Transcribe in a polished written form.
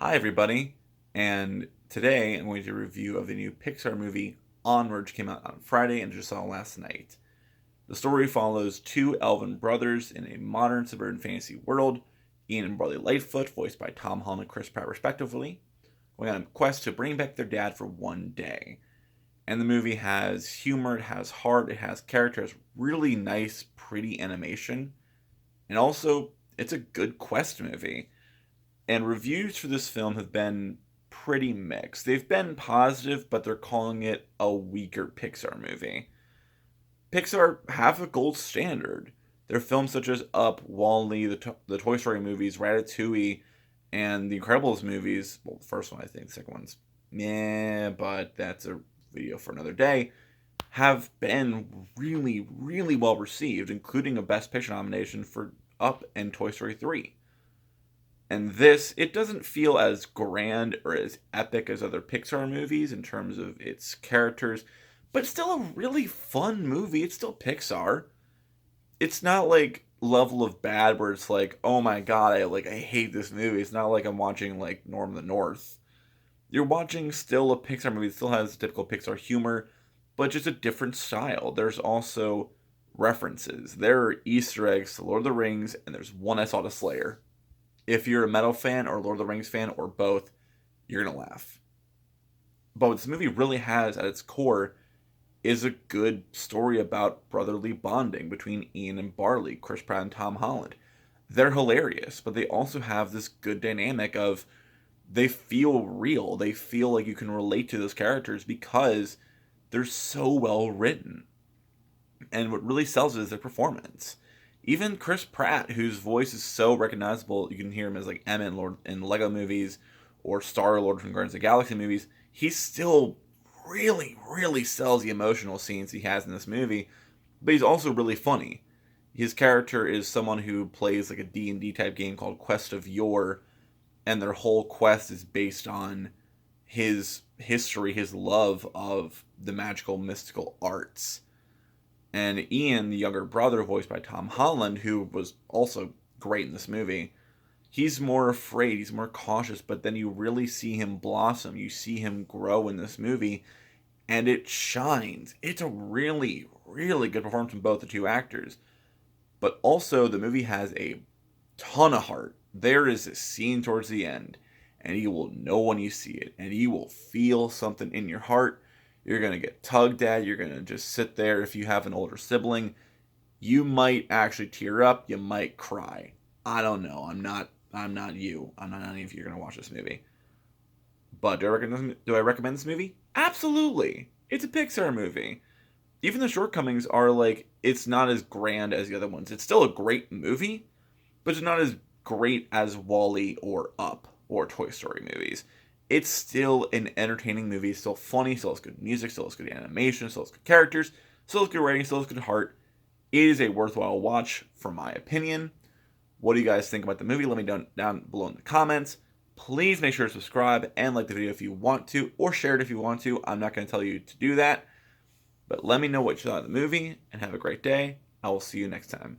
Hi, everybody, and today I'm going to review of the new Pixar movie Onward, which came out on Friday and just saw last night. The story follows two elven brothers in a modern suburban fantasy world, Ian and Barley Lightfoot, voiced by Tom Holland and Chris Pratt respectively, going on a quest to bring back their dad for one day. And the movie has humor, it has heart, it has character, it has really nice, pretty animation, and also it's a good quest movie. And reviews for this film have been pretty mixed. They've been positive, but they're calling it a weaker Pixar movie. Pixar have a gold standard. Their films such as Up, Wall-E, the Toy Story movies, Ratatouille, and the Incredibles movies. Well, the first one, I think. The second one's meh, but that's a video for another day. Have been really, really well received, including a Best Picture nomination for Up and Toy Story 3. And this, it doesn't feel as grand or as epic as other Pixar movies in terms of its characters, but it's still a really fun movie. It's still Pixar. It's not like level of bad where it's like, oh my god, I hate this movie. It's not like I'm watching like Norm of the North. You're watching still a Pixar movie that still has typical Pixar humor, but just a different style. There's also references. There are Easter eggs to Lord of the Rings, and there's one I saw to Slayer. If you're a metal fan or Lord of the Rings fan or both, you're gonna laugh. But what this movie really has at its core is a good story about brotherly bonding between Ian and Barley, Chris Pratt and Tom Holland. They're hilarious, but they also have this good dynamic of they feel real. They feel like you can relate to those characters because they're so well written. And what really sells it is their performance. Even Chris Pratt, whose voice is so recognizable, you can hear him as like Emmett in Lego movies or Star Lord from Guardians of the Galaxy movies. He still really, really sells the emotional scenes he has in this movie, but he's also really funny. His character is someone who plays like a D&D type game called Quest of Yore, and their whole quest is based on his history, his love of the magical, mystical arts. And Ian, the younger brother, voiced by Tom Holland, who was also great in this movie, he's more afraid, he's more cautious, but then you really see him blossom. You see him grow in this movie, and it shines. It's a really, really good performance from both the two actors. But also, the movie has a ton of heart. There is a scene towards the end, and you will know when you see it, and you will feel something in your heart. You're going to get tugged at. You're going to just sit there. If you have an older sibling, you might actually tear up. You might cry. I don't know. I'm not you. I'm not any of you are going to watch this movie. But do I recommend this movie? Absolutely. It's a Pixar movie. Even the shortcomings are like it's not as grand as the other ones. It's still a great movie, but it's not as great as Wall-E or Up or Toy Story movies. It's still an entertaining movie, still funny, still has good music, still has good animation, still has good characters, still has good writing, still has good heart. It is a worthwhile watch, for my opinion. What do you guys think about the movie? Let me know down below in the comments. Please make sure to subscribe and like the video if you want to, or share it if you want to. I'm not going to tell you to do that. But let me know what you thought of the movie, and have a great day. I will see you next time.